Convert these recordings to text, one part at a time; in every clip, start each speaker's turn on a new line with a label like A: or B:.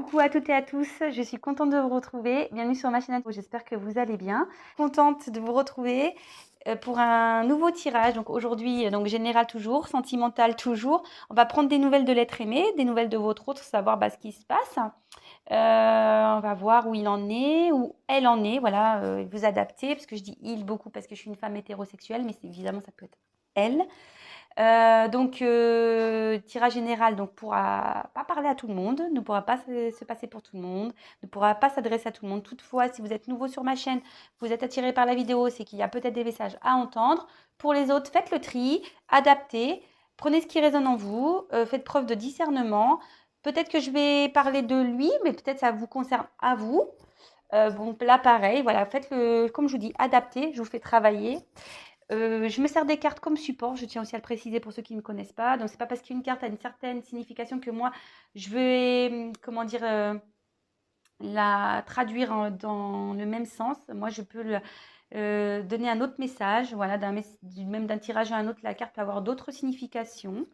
A: Coucou à toutes et à tous, je suis contente de vous retrouver. Bienvenue sur ma chaîne, j'espère que vous allez bien. Contente de vous retrouver pour un nouveau tirage. Donc aujourd'hui, donc général toujours, sentimental toujours. On va prendre des nouvelles de l'être aimé, des nouvelles de votre autre, savoir ce qui se passe. On va voir où il en est, où elle en est. Voilà, vous adapter, parce que je dis il beaucoup parce que je suis une femme hétérosexuelle, mais évidemment ça peut être elle. Tirage général donc pourra pas parler à tout le monde, ne pourra pas se passer pour tout le monde, ne pourra pas s'adresser à tout le monde. Toutefois, si vous êtes nouveau sur ma chaîne, vous êtes attiré par la vidéo, c'est qu'il y a peut-être des messages à entendre. Pour les autres, faites le tri, adaptez, prenez ce qui résonne en vous, faites preuve de discernement. Peut-être que je vais parler de lui, mais peut-être ça vous concerne à vous. Bon, là, pareil, voilà, faites-le, comme je vous dis, adaptez, je vous fais travailler. Je me sers des cartes comme support, je tiens aussi à le préciser pour ceux qui ne me connaissent pas. Donc, c'est pas parce qu'une carte a une certaine signification que moi, je vais, comment dire, la traduire dans le même sens. Moi, je peux donner un autre message. Voilà, même d'un tirage à un autre, la carte peut avoir d'autres significations.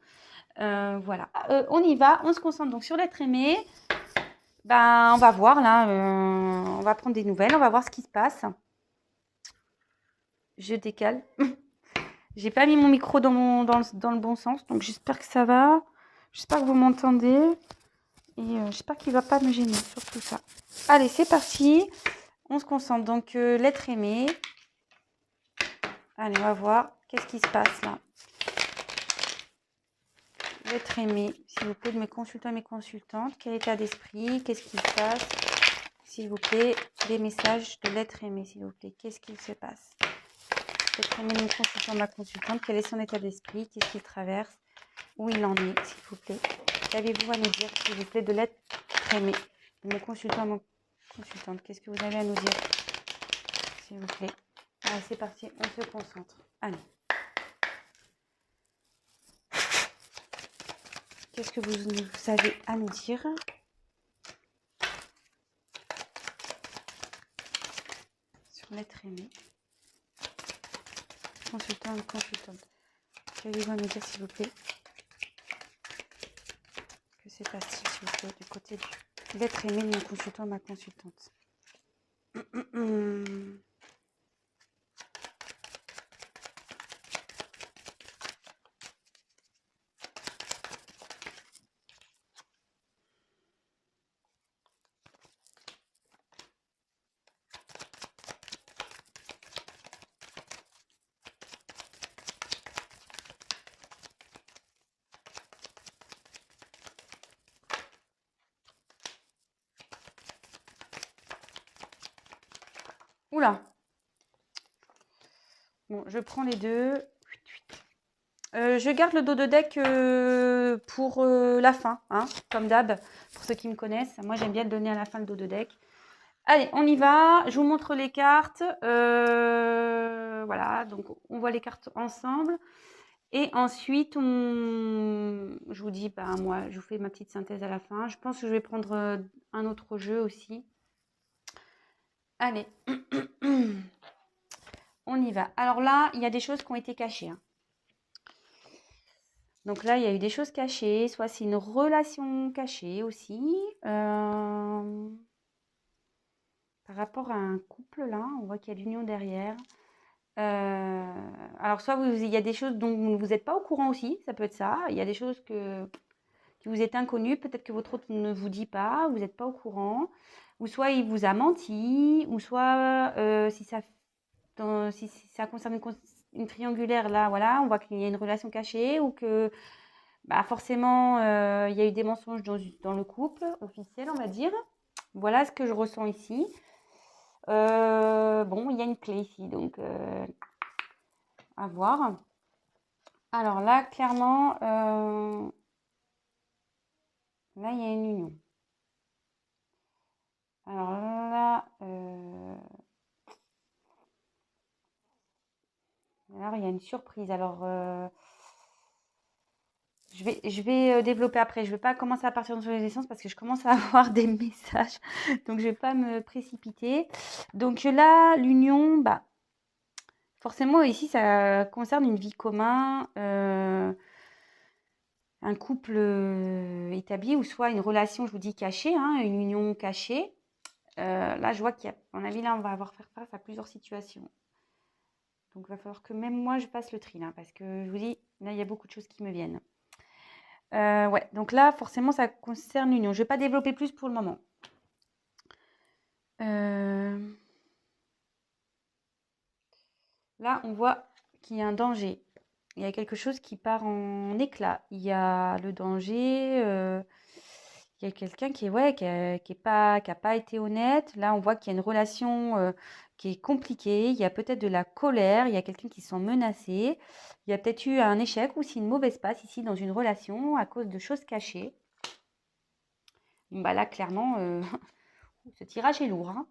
A: Voilà, on y va, on se concentre donc sur l'être aimé. Ben, on va voir là, on va prendre des nouvelles, on va voir ce qui se passe. Je décale. J'ai pas mis mon micro dans le bon sens, donc j'espère que ça va. J'espère que vous m'entendez. Et j'espère qu'il va pas me gêner sur tout ça. Allez, c'est parti. On se concentre. Donc, l'être aimé. Allez, on va voir. Qu'est-ce qui se passe là? L'être aimé. S'il vous plaît, de mes consultants et mes consultantes. Quel état d'esprit? Qu'est-ce qui se passe? S'il vous plaît, des messages de l'être aimé, s'il vous plaît. Qu'est-ce qu'il se passe? L'être aimé de mon consultant, ma consultante. Quel est son état d'esprit? Qu'est-ce qu'il traverse? Où il en est, s'il vous plaît. Qu'avez-vous à nous dire, s'il vous plaît, de l'être aimé de mon consultant, mon consultante? Qu'est-ce que vous avez à nous dire, s'il vous plaît? Allez, c'est parti, on se concentre. Allez. Qu'est-ce que vous avez à nous dire? Sur l'être aimé. Consultant et consultante. Qu'avez-vous à nous dire, s'il vous plaît? Que c'est passé, s'il vous plaît, du côté de l'être aimé de mon consultant, ma consultante. Oula. Bon, je prends les deux. Je garde le dos de deck pour la fin, hein, comme d'hab, pour ceux qui me connaissent. Moi, j'aime bien le donner à la fin, le dos de deck. Allez, on y va. Je vous montre les cartes. Voilà, donc on voit les cartes ensemble. Et ensuite, je vous dis, moi, je vous fais ma petite synthèse à la fin. Je pense que je vais prendre un autre jeu aussi. Allez, on y va. Alors là, il y a des choses qui ont été cachées, hein. Donc là, il y a eu des choses cachées, soit c'est une relation cachée aussi. Par rapport à un couple, là, on voit qu'il y a l'union derrière. Alors soit il y a des choses dont vous n'êtes pas au courant aussi, ça peut être ça. Il y a des choses qui vous est inconnues, peut-être que votre autre ne vous dit pas, vous n'êtes pas au courant. Ou soit il vous a menti, ou soit si ça concerne une triangulaire, là, voilà, on voit qu'il y a une relation cachée ou que forcément, il y a eu des mensonges dans le couple officiel, on va dire. Voilà ce que je ressens ici. Bon, il y a une clé ici, donc à voir. Alors là, clairement, là, il y a une union. Alors là, il y a une surprise. Alors, je vais développer après. Je ne vais pas commencer à partir sur les essences parce que je commence à avoir des messages. Donc, je ne vais pas me précipiter. Donc là, l'union, forcément, ici, ça concerne une vie commune. un couple établi ou soit une relation, je vous dis, cachée, hein, une union cachée. Là, je vois qu'il y a, à mon avis, là, on va avoir faire face à plusieurs situations. Donc, il va falloir que même moi, je fasse le tri, là, parce que je vous dis, là, il y a beaucoup de choses qui me viennent. Ouais, donc là, forcément, ça concerne l'union. Je ne vais pas développer plus pour le moment. Là, on voit qu'il y a un danger. Il y a quelque chose qui part en éclat. Il y a le danger. Il y a quelqu'un qui a pas été honnête. Là, on voit qu'il y a une relation qui est compliquée. Il y a peut-être de la colère. Il y a quelqu'un qui se sent menacé. Il y a peut-être eu un échec ou si une mauvaise passe ici dans une relation à cause de choses cachées. Bah là, clairement, ce tirage est lourd, hein.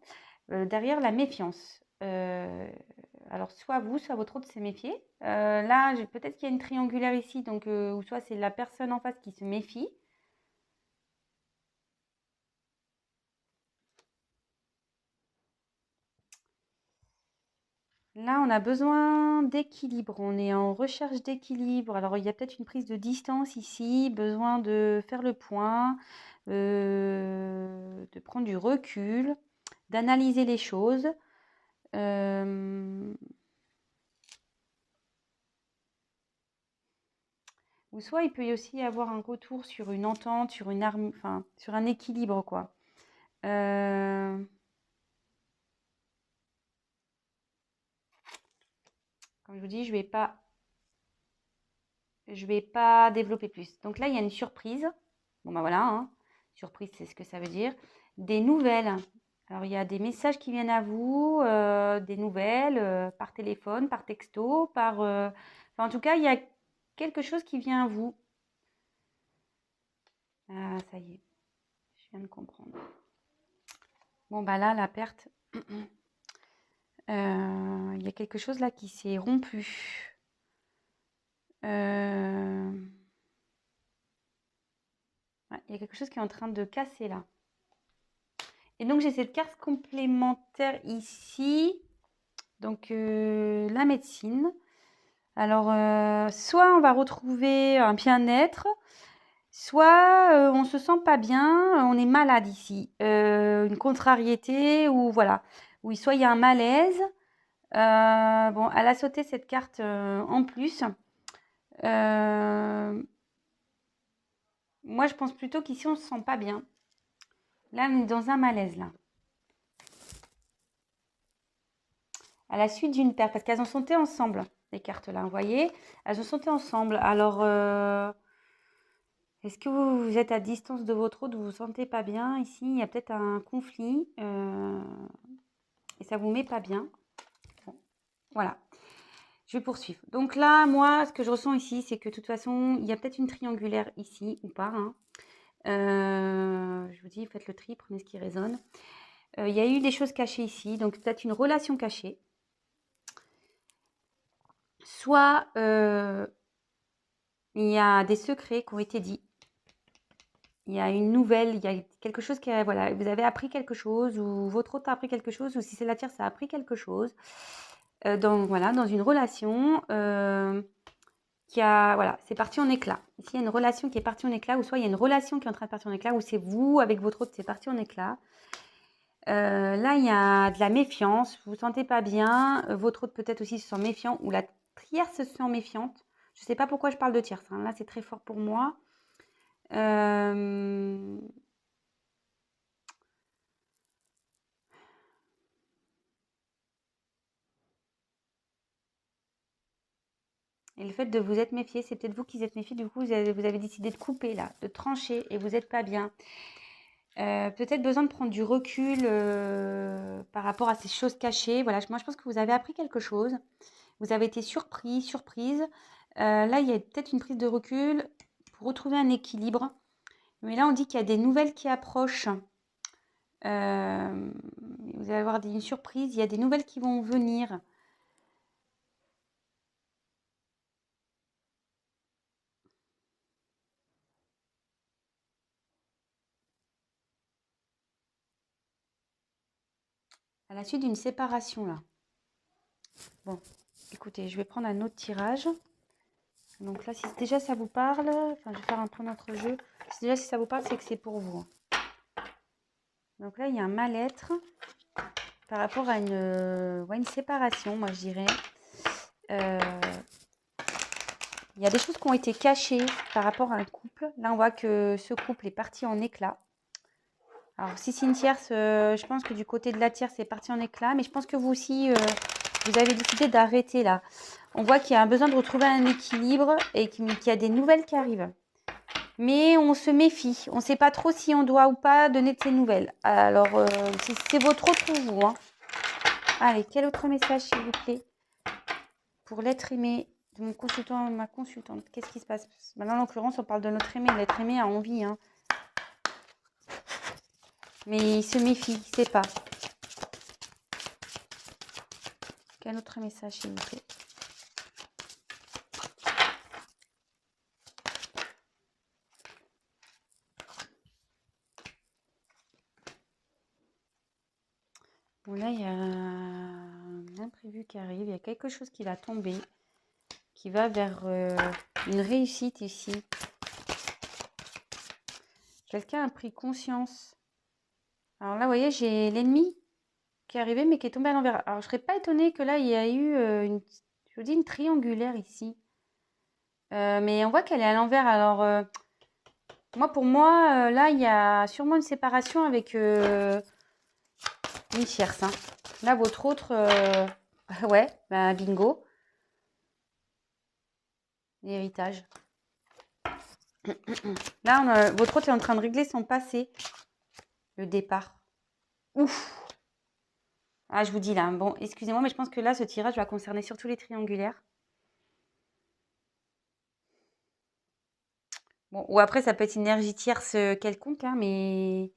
A: Derrière, la méfiance. Alors, soit vous, soit votre autre s'est méfié. Là, peut-être qu'il y a une triangulaire ici, donc, ou soit c'est la personne en face qui se méfie. Là, on a besoin d'équilibre. On est en recherche d'équilibre. Alors, il y a peut-être une prise de distance ici, besoin de faire le point, de prendre du recul, d'analyser les choses. Ou soit il peut y aussi avoir un retour sur une entente, sur une enfin, sur un équilibre, quoi. Comme je vous dis, je vais pas développer plus. Donc là, il y a une surprise. Bon, bah voilà, hein. Surprise, c'est ce que ça veut dire. Des nouvelles. Alors, il y a des messages qui viennent à vous, des nouvelles, par téléphone, par texto, enfin, en tout cas, il y a quelque chose qui vient à vous. Ah, ça y est, je viens de comprendre. Bon, bah là, la perte. Il y a quelque chose là qui s'est rompu. Ouais, il y a quelque chose qui est en train de casser là. Et donc j'ai cette carte complémentaire ici. Donc la médecine. Alors soit on va retrouver un bien-être, soit on se sent pas bien, on est malade ici. Une contrariété ou voilà. Oui, soit il y a un malaise. Bon, elle a sauté cette carte en plus. Moi, je pense plutôt qu'ici, on ne se sent pas bien. Là, on est dans un malaise, là. À la suite d'une perte, parce qu'elles ont sauté ensemble, les cartes-là, vous voyez. Elles ont sauté ensemble. Alors, est-ce que vous êtes à distance de votre autre, vous ne vous sentez pas bien? Ici, il y a peut-être un conflit et ça vous met pas bien. Bon, voilà. Je vais poursuivre. Donc là, moi, ce que je ressens ici, c'est que de toute façon, il y a peut-être une triangulaire ici ou pas, hein. Je vous dis, faites le tri, prenez ce qui résonne. Il y a eu des choses cachées ici, donc peut-être une relation cachée. Soit il y a des secrets qui ont été dits. Il y a une nouvelle, il y a quelque chose qui voilà, vous avez appris quelque chose ou votre autre a appris quelque chose ou si c'est la tierce, ça a appris quelque chose. Voilà, dans une relation qui a, voilà, c'est parti en éclat. Ici, il y a une relation qui est partie en éclat ou soit il y a une relation qui est en train de partir en éclat ou c'est vous avec votre autre, c'est parti en éclat. Là, il y a de la méfiance, vous ne vous sentez pas bien, votre autre peut-être aussi se sent méfiant ou la tierce se sent méfiante. Je ne sais pas pourquoi je parle de tierce, hein. Là, c'est très fort pour moi. Et le fait de vous être méfié, c'est peut-être vous qui êtes méfié, du coup, vous avez décidé de couper là, de trancher et vous n'êtes pas bien. Peut-être besoin de prendre du recul par rapport à ces choses cachées. Voilà, moi, je pense que vous avez appris quelque chose. Vous avez été surpris, surprise. Là, il y a peut-être une prise de recul pour retrouver un équilibre. Mais là, on dit qu'il y a des nouvelles qui approchent. Vous allez avoir une surprise. Il y a des nouvelles qui vont venir. À la suite d'une séparation, là. Bon, écoutez, je vais prendre un autre tirage. Donc là, si déjà ça vous parle, enfin, je vais faire un peu notre jeu. Si ça vous parle, c'est que c'est pour vous. Donc là, il y a un mal-être par rapport à une séparation, moi je dirais. Il y a des choses qui ont été cachées par rapport à un couple. Là, on voit que ce couple est parti en éclats. Alors, si c'est une tierce, je pense que du côté de la tierce, c'est parti en éclats. Mais je pense que vous aussi, vous avez décidé d'arrêter là. On voit qu'il y a un besoin de retrouver un équilibre et qu'il y a des nouvelles qui arrivent. Mais on se méfie. On ne sait pas trop si on doit ou pas donner de ces nouvelles. Alors, c'est votre autre pour vous. Hein. Allez, quel autre message, s'il vous plaît, pour l'être aimé de mon consultant, ma consultante. Qu'est-ce qui se passe? Maintenant, en l'occurrence, on parle de notre aimé. L'être aimé a envie. Hein. Mais il se méfie, il ne sait pas. Quel autre message, s'il vous plaît? Bon, là, il y a un imprévu qui arrive. Il y a quelque chose qui va tomber, qui va vers une réussite ici. Quelqu'un a pris conscience. Alors là, vous voyez, j'ai l'ennemi qui est arrivé, mais qui est tombé à l'envers. Alors, je ne serais pas étonnée que là, il y a eu je vous dis, une triangulaire ici. Mais on voit qu'elle est à l'envers. Alors, pour moi, là, il y a sûrement une séparation avec une tierce. Hein. Là, votre autre, ouais, bah, bingo. L'héritage. Là, votre autre est en train de régler son passé. Le départ. Ouf. Ah, je vous dis là, bon, excusez-moi, mais je pense que là, ce tirage va concerner surtout les triangulaires. Bon, ou après, ça peut être une énergie tierce quelconque, hein, mais...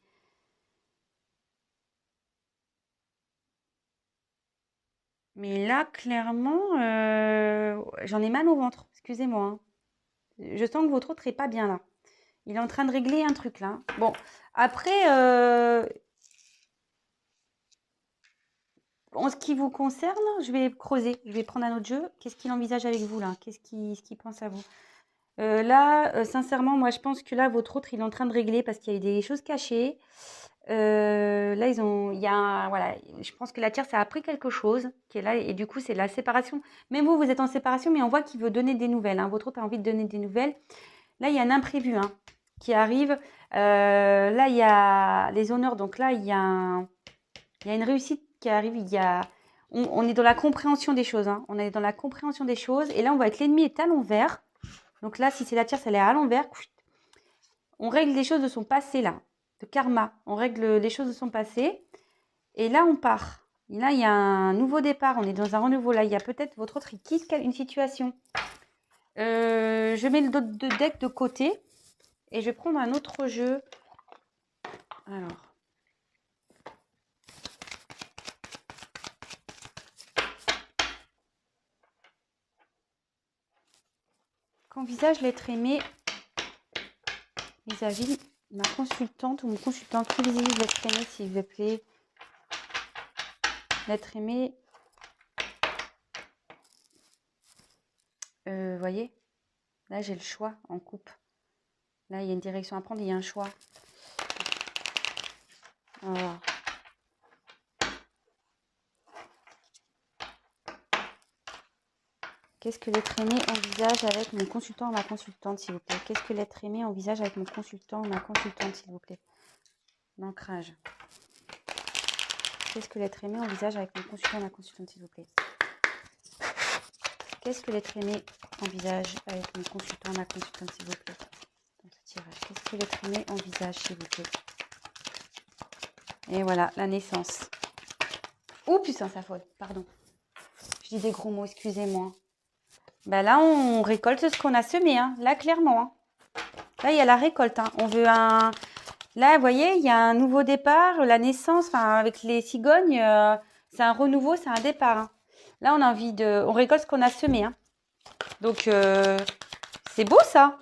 A: Mais là, clairement, j'en ai mal au ventre. Excusez-moi. Hein. Je sens que votre autre n'est pas bien là. Il est en train de régler un truc là. Bon, après, en ce qui vous concerne, je vais creuser. Je vais prendre un autre jeu. Qu'est-ce qu'il envisage avec vous là? Qu'est-ce qu'il pense à vous? Là, sincèrement, moi, je pense que là, votre autre, il est en train de régler parce qu'il y a eu des choses cachées. Là, voilà, je pense que la tierce a appris quelque chose qui est là et du coup, c'est la séparation. Même vous, vous êtes en séparation, mais on voit qu'il veut donner des nouvelles. Hein. Votre autre a envie de donner des nouvelles. Là, il y a un imprévu hein, qui arrive. Là, il y a les honneurs. Donc là, il y a une réussite qui arrive. On est dans la compréhension des choses. Hein. On est dans la compréhension des choses. Et là, on voit que l'ennemi est à l'envers. Donc là, si c'est la tierce, elle est à l'envers. On règle les choses de son passé là. De karma. On règle les choses de son passé. Et là, on part. Et là, il y a un nouveau départ. On est dans un renouveau. Là, il y a peut-être votre autre qui quitte une situation. Je mets le deck de côté. Et je vais prendre un autre jeu. Alors. Qu'envisage l'être aimé vis-à-vis ma consultante ou mon consultant? Qui visite l'être aimé, s'il vous plaît? L'être aimé. Vous voyez? Là, j'ai le choix en coupe. Là, il y a une direction à prendre, il y a un choix. Alors. Qu'est-ce que l'être aimé envisage avec mon consultant ou ma consultante, s'il vous plaît? Qu'est-ce que l'être aimé envisage avec mon consultant ou ma consultante, s'il vous plaît? L'ancrage. Qu'est-ce que l'être aimé envisage avec mon consultant ou ma consultante, s'il vous plaît? Qu'est-ce que l'être aimé envisage avec mon consultant ou ma consultante, s'il vous plaît? Dans ce tirage. Qu'est-ce que l'être aimé envisage, s'il vous plaît? Et voilà, la naissance. Oh putain, ça faute, pardon. Je dis des gros mots, excusez-moi. Ben là, on récolte ce qu'on a semé, hein. Là, clairement. Hein. Là, il y a la récolte. Hein. On veut un... Là, vous voyez, il y a un nouveau départ, la naissance, enfin, avec les cigognes, c'est un renouveau, c'est un départ. Hein. Là, on a envie de... On récolte ce qu'on a semé. Hein. Donc, c'est beau, ça.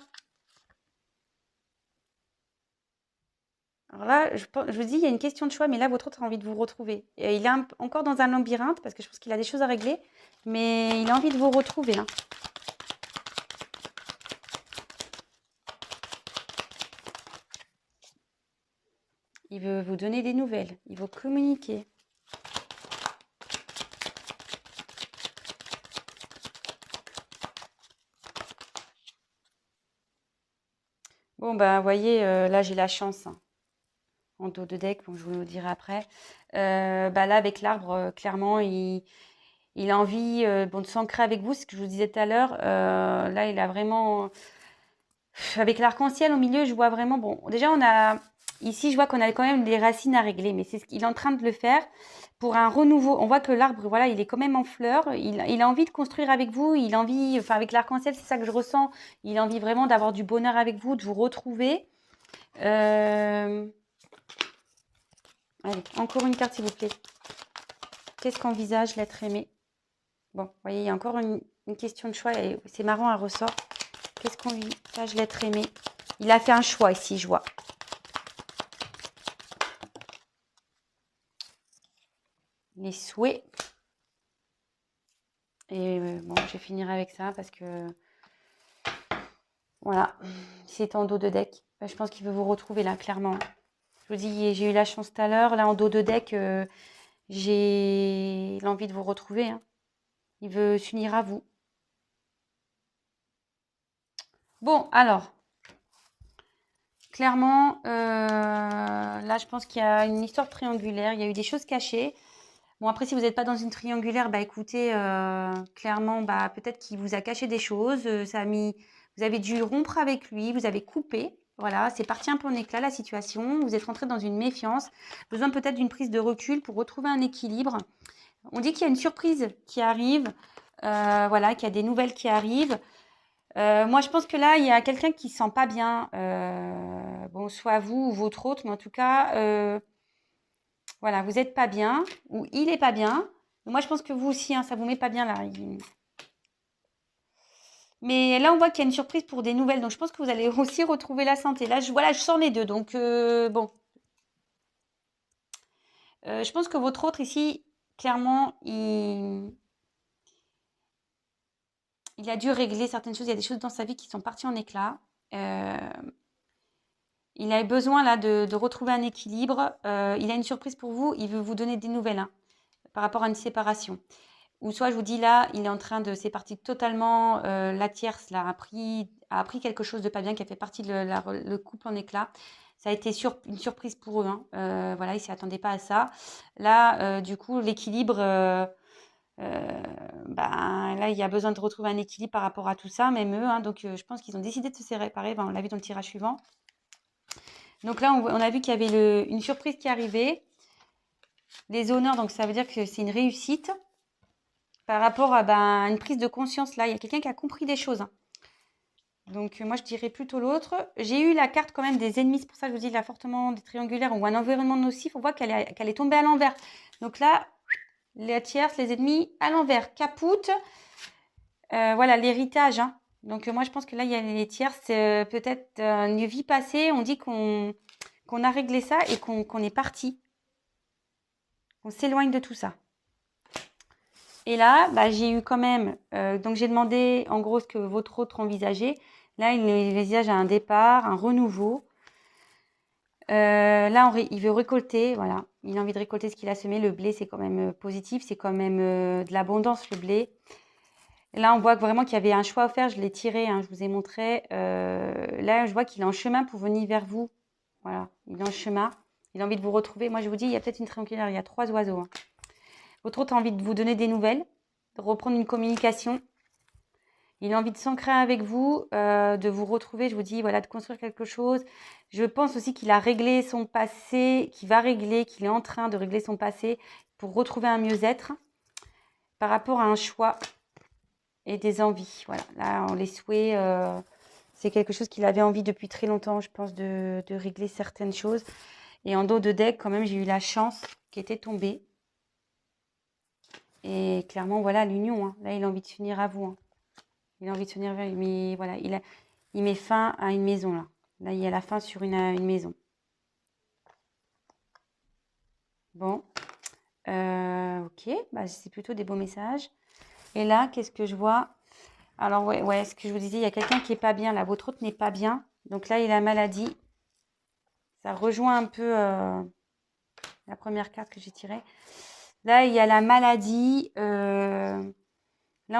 A: Alors là, je vous dis, il y a une question de choix, mais là, votre autre a envie de vous retrouver. Et il est encore dans un labyrinthe, parce que je pense qu'il a des choses à régler, mais il a envie de vous retrouver. Hein. Il veut vous donner des nouvelles. Il veut communiquer. Bon, bah, vous voyez, là, j'ai la chance. Hein. En dos de deck, bon, je vous le dirai après. Bah, là, avec l'arbre, clairement, il a envie bon, de s'ancrer avec vous, ce que je vous disais tout à l'heure. Là, il a vraiment... Avec l'arc-en-ciel au milieu, je vois vraiment... Bon, déjà, on a... Ici, je vois qu'on a quand même des racines à régler, mais c'est ce qu'il est en train de le faire pour un renouveau. On voit que l'arbre, voilà, il est quand même en fleurs. Il a envie de construire avec vous. Il a envie... Enfin, avec l'arc-en-ciel, c'est ça que je ressens. Il a envie vraiment d'avoir du bonheur avec vous, de vous retrouver. Allez, encore une carte, s'il vous plaît. Qu'est-ce qu'envisage l'être aimé? Bon, vous voyez, il y a encore une question de choix et c'est marrant, elle ressort. Qu'est-ce qu'envisage l'être aimé? Il a fait un choix ici, je vois. Les souhaits. Et bon, je vais finir avec ça parce que... Voilà, c'est en dos de deck. Je pense qu'il veut vous retrouver là, clairement. Je vous dis, j'ai eu la chance tout à l'heure. Là, en dos de deck, j'ai l'envie de vous retrouver. Hein. Il veut s'unir à vous. Bon, alors... Clairement, là, je pense qu'il y a une histoire triangulaire. Il y a eu des choses cachées. Bon, après, si vous n'êtes pas dans une triangulaire, bah écoutez, clairement, bah peut-être qu'il vous a caché des choses. Vous avez dû rompre avec lui, vous avez coupé. Voilà, c'est parti un peu en éclat la situation. Vous êtes rentré dans une méfiance. Besoin peut-être d'une prise de recul pour retrouver un équilibre. On dit qu'il y a une surprise qui arrive. Voilà, qu'il y a des nouvelles qui arrivent. Moi, je pense que là, il y a quelqu'un qui ne se sent pas bien. Bon, soit vous ou votre autre, mais en tout cas, voilà, vous n'êtes pas bien ou il n'est pas bien. Moi, je pense que vous aussi, hein, ça ne vous met pas bien là. Mais là, on voit qu'il y a une surprise pour des nouvelles. Donc, je pense que vous allez aussi retrouver la santé. Là, voilà, je sens les deux. Donc, bon. Je pense que votre autre ici, clairement, il a dû régler certaines choses. Il y a des choses dans sa vie qui sont parties en éclats. Il a besoin là de retrouver un équilibre. Il a une surprise pour vous. Il veut vous donner des nouvelles hein, par rapport à une séparation. Ou soit je vous dis là, il est en train de... C'est parti totalement... la tierce là, a appris quelque chose de pas bien qui a fait partie de le couple en éclat. Ça a été une surprise pour eux. Hein. Voilà, ils ne s'y attendaient pas à ça. Là, du coup, l'équilibre... ben, là, il y a besoin de retrouver un équilibre par rapport à tout ça, même eux. Hein. Donc, je pense qu'ils ont décidé de se séparer. Ben, on l'a vu dans le tirage suivant. Donc là, on a vu qu'il y avait une surprise qui arrivait. Les honneurs, donc ça veut dire que c'est une réussite. Par rapport à une prise de conscience, là, il y a quelqu'un qui a compris des choses. Hein. Donc moi, je dirais plutôt l'autre. J'ai eu la carte quand même des ennemis. C'est pour ça que je vous dis là, fortement des triangulaires ou un environnement nocif. On voit qu'elle est tombée à l'envers. Donc là, les tierces, les ennemis à l'envers. Capoute. Voilà, l'héritage. Hein. Donc moi, je pense que là, il y a les tierces. Peut-être une vie passée. On dit qu'on a réglé ça et qu'on est parti. On s'éloigne de tout ça. Et là, bah, j'ai eu quand même... donc, j'ai demandé en gros ce que votre autre envisageait. Là, il envisage un départ, un renouveau. Là, il veut récolter. Voilà. Il a envie de récolter ce qu'il a semé. Le blé, c'est quand même positif. C'est quand même de l'abondance, le blé. Et là, on voit vraiment qu'il y avait un choix à faire. Je l'ai tiré, hein, je vous ai montré. Là, je vois qu'il est en chemin pour venir vers vous. Voilà. Il est en chemin. Il a envie de vous retrouver. Moi, je vous dis, il y a peut-être une triangulaire. Il y a 3 oiseaux. Hein. Votre autre a envie de vous donner des nouvelles, de reprendre une communication. Il a envie de s'ancrer avec vous, de vous retrouver, je vous dis, voilà, de construire quelque chose. Je pense aussi qu'il a réglé son passé, qu'il est en train de régler son passé pour retrouver un mieux-être par rapport à un choix et des envies. Voilà, là, on les souhaite. C'est quelque chose qu'il avait envie depuis très longtemps, je pense, de régler certaines choses. Et en dos de deck, quand même, j'ai eu la chance qui était tombée. Et clairement, voilà, l'union. Hein. Là, il a envie de s'unir à vous. Hein. Il a envie de s'unir vers lui. Mais voilà, il met fin à une maison, là. Là, il y a la fin sur une maison. Bon. Ok. Bah, c'est plutôt des beaux messages. Et là, qu'est-ce que je vois? Alors, ouais, ce que je vous disais, il y a quelqu'un qui n'est pas bien, là. Votre autre n'est pas bien. Donc là, il a maladie. Ça rejoint un peu la première carte que j'ai tirée. Là, il y a la maladie. Là,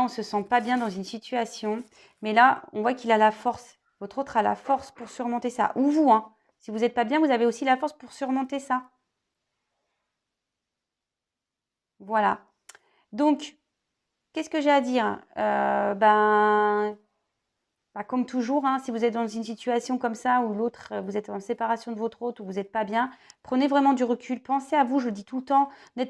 A: on ne se sent pas bien dans une situation. Mais là, on voit qu'il a la force. Votre autre a la force pour surmonter ça. Ou vous, hein. Si vous n'êtes pas bien, vous avez aussi la force pour surmonter ça. Voilà. Donc, qu'est-ce que j'ai à dire? Comme toujours, hein, si vous êtes dans une situation comme ça où l'autre, vous êtes en séparation de votre autre ou vous n'êtes pas bien, prenez vraiment du recul. Pensez à vous, je le dis tout le temps.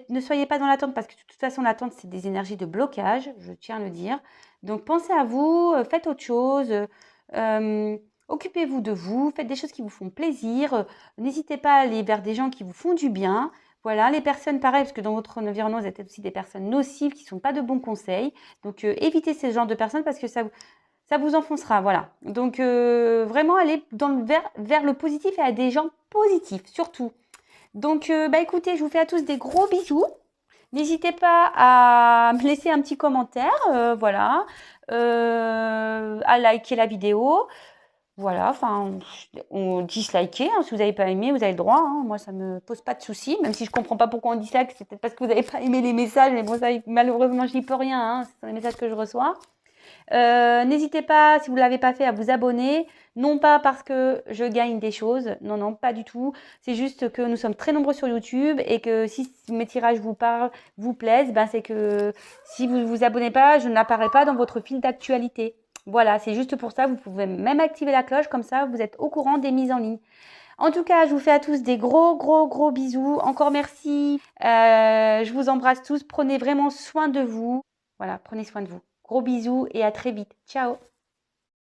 A: Ne soyez pas dans l'attente parce que de toute façon, l'attente, c'est des énergies de blocage, je tiens à le dire. Donc, pensez à vous, faites autre chose. Occupez-vous de vous, faites des choses qui vous font plaisir. N'hésitez pas à aller vers des gens qui vous font du bien. Voilà, les personnes, pareil, parce que dans votre environnement, vous êtes aussi des personnes nocives qui ne sont pas de bons conseils. Donc, évitez ce genre de personnes parce que ça vous enfoncera, voilà. Donc, vraiment aller vers le positif et à des gens positifs, surtout. Donc, écoutez, je vous fais à tous des gros bisous. N'hésitez pas à me laisser un petit commentaire, voilà, à liker la vidéo. Voilà, enfin, on disliker, hein, si vous n'avez pas aimé, vous avez le droit. Hein. Moi, ça ne me pose pas de soucis, même si je ne comprends pas pourquoi on dislike, c'est peut-être parce que vous n'avez pas aimé les messages, mais bon, ça, malheureusement, je n'y peux rien, hein, ce sont les messages que je reçois. N'hésitez pas, si vous ne l'avez pas fait, à vous abonner. Non pas parce que je gagne des choses, non, non, pas du tout. C'est juste que nous sommes très nombreux sur YouTube et que si mes tirages vous parlent, vous plaisent, c'est que si vous ne vous abonnez pas, je n'apparais pas dans votre fil d'actualité. Voilà, c'est juste pour ça. Vous pouvez même activer la cloche, comme ça vous êtes au courant des mises en ligne. En tout cas, je vous fais à tous des gros, gros, gros bisous. Encore merci. Je vous embrasse tous. Prenez vraiment soin de vous. Voilà, prenez soin de vous. Gros bisous et à très vite. Ciao.